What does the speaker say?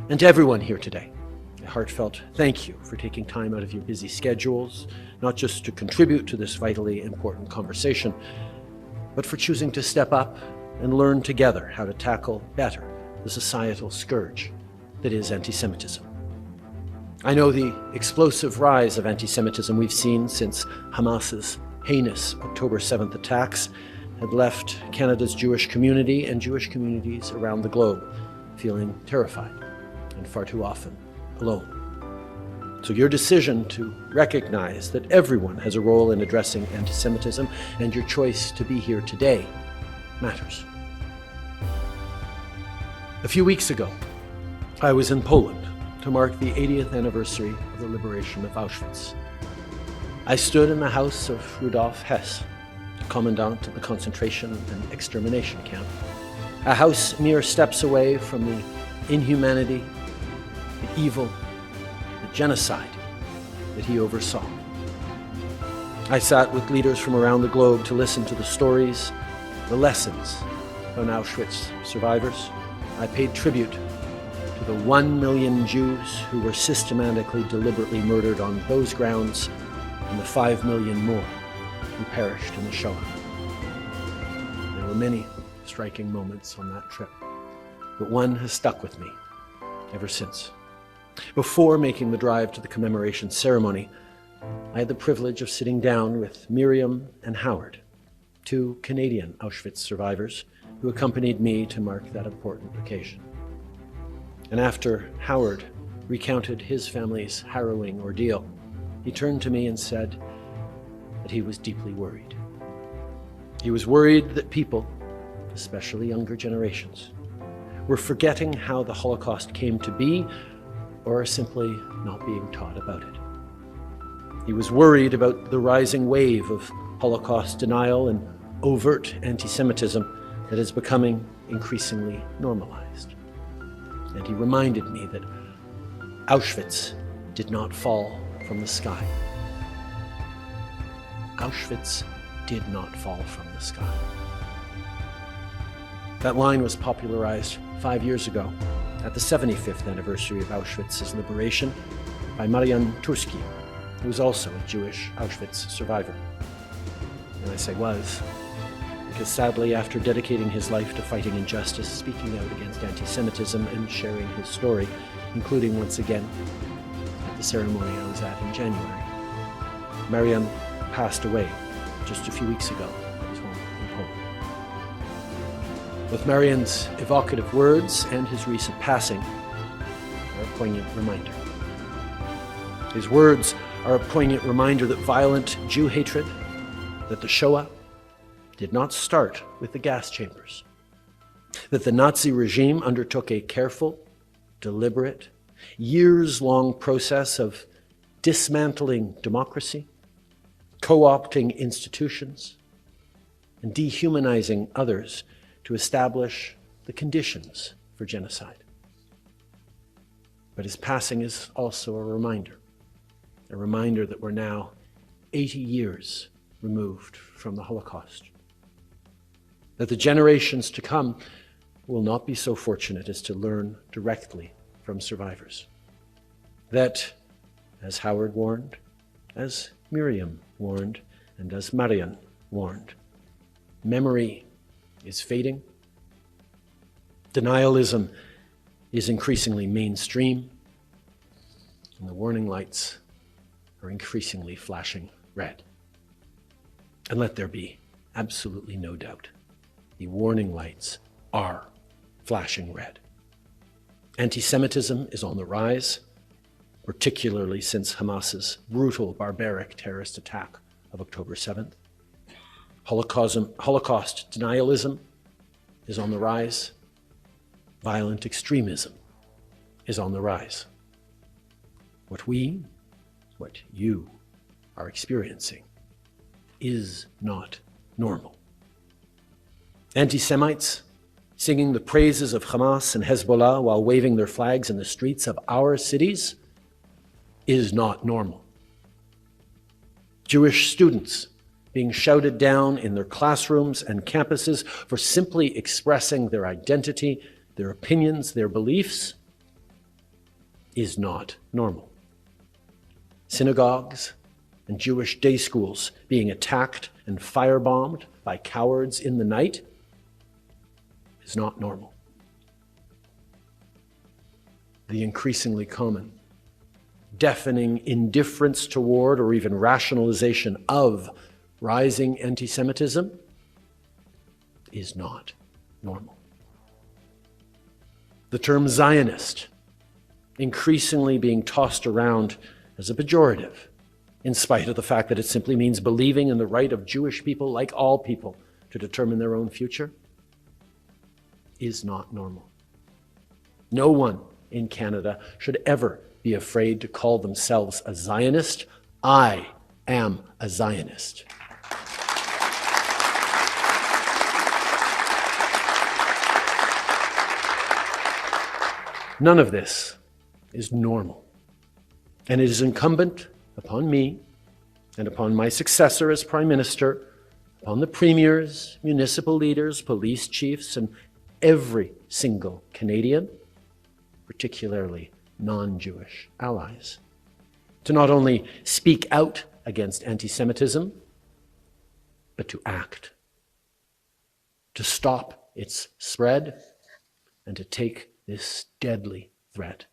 And to everyone here today, a heartfelt thank you for taking time out of your busy schedules, not just to contribute to this vitally important conversation, but for choosing to step up and learn together how to tackle better the societal scourge that is anti-Semitism. I know the explosive rise of anti-Semitism we've seen since Hamas's heinous October 7th attacks had left Canada's Jewish community and Jewish communities around the globe feeling terrified and far too often alone. So your decision to recognize that everyone has a role in addressing anti-Semitism and your choice to be here today matters. A few weeks ago, I was in Poland to mark the 80th anniversary of the liberation of Auschwitz. I stood in the house of Rudolf Hess, the commandant of the concentration and extermination camp, a house mere steps away from the inhumanity, the evil, the genocide that he oversaw. I sat with leaders from around the globe to listen to the stories, the lessons on Auschwitz survivors. I paid tribute to the 1 million Jews who were systematically, deliberately murdered on those grounds, and the 5 million more who perished in the Shoah. There were many striking moments on that trip, but one has stuck with me ever since. Before making the drive to the commemoration ceremony, I had the privilege of sitting down with Miriam and Howard, two Canadian Auschwitz survivors who accompanied me to mark that important occasion. And after Howard recounted his family's harrowing ordeal, he turned to me and said that he was deeply worried. He was worried that people, especially younger generations, were forgetting how the Holocaust came to be or are simply not being taught about it. He was worried about the rising wave of Holocaust denial and overt anti-Semitism that is becoming increasingly normalized. And he reminded me that Auschwitz did not fall from the sky. Auschwitz did not fall from the sky. That line was popularized 5 years ago at the 75th anniversary of Auschwitz's liberation by Marian Turski, who was also a Jewish Auschwitz survivor. And I say was, because sadly, after dedicating his life to fighting injustice, speaking out against anti-Semitism, and sharing his story, including once again at the ceremony I was at in January, Marian passed away just a few weeks ago at his home in Poland. Both Marian's evocative words and his recent passing are a poignant reminder. His words are a poignant reminder that violent Jew hatred, that the Shoah did not start with the gas chambers, that the Nazi regime undertook a careful, deliberate, years-long process of dismantling democracy, co-opting institutions, and dehumanizing others to establish the conditions for genocide. But his passing is also a reminder that we're now 80 years removed from the Holocaust, that the generations to come will not be so fortunate as to learn directly from survivors. That, as Howard warned, as Miriam warned, and as Marian warned, memory is fading, denialism is increasingly mainstream, and the warning lights are increasingly flashing red. And let there be absolutely no doubt, the warning lights are flashing red. Anti-Semitism is on the rise, particularly since Hamas's brutal, barbaric terrorist attack of October 7th. Holocaust denialism is on the rise. Violent extremism is on the rise. What you are experiencing is not normal. Anti-Semites singing the praises of Hamas and Hezbollah while waving their flags in the streets of our cities is not normal. Jewish students being shouted down in their classrooms and campuses for simply expressing their identity, their opinions, their beliefs, is not normal. Synagogues and Jewish day schools being attacked and firebombed by cowards in the night is not normal. The increasingly common, deafening indifference toward or even rationalization of rising anti-Semitism is not normal. The term Zionist increasingly being tossed around as a pejorative, in spite of the fact that it simply means believing in the right of Jewish people, like all people, to determine their own future, is not normal. No one in Canada should ever be afraid to call themselves a Zionist. I am a Zionist. None of this is normal. And it is incumbent upon me and upon my successor as Prime Minister, upon the premiers, municipal leaders, police chiefs, and every single Canadian, particularly non-Jewish allies, to not only speak out against anti-Semitism, but to act, to stop its spread, and to take this deadly threat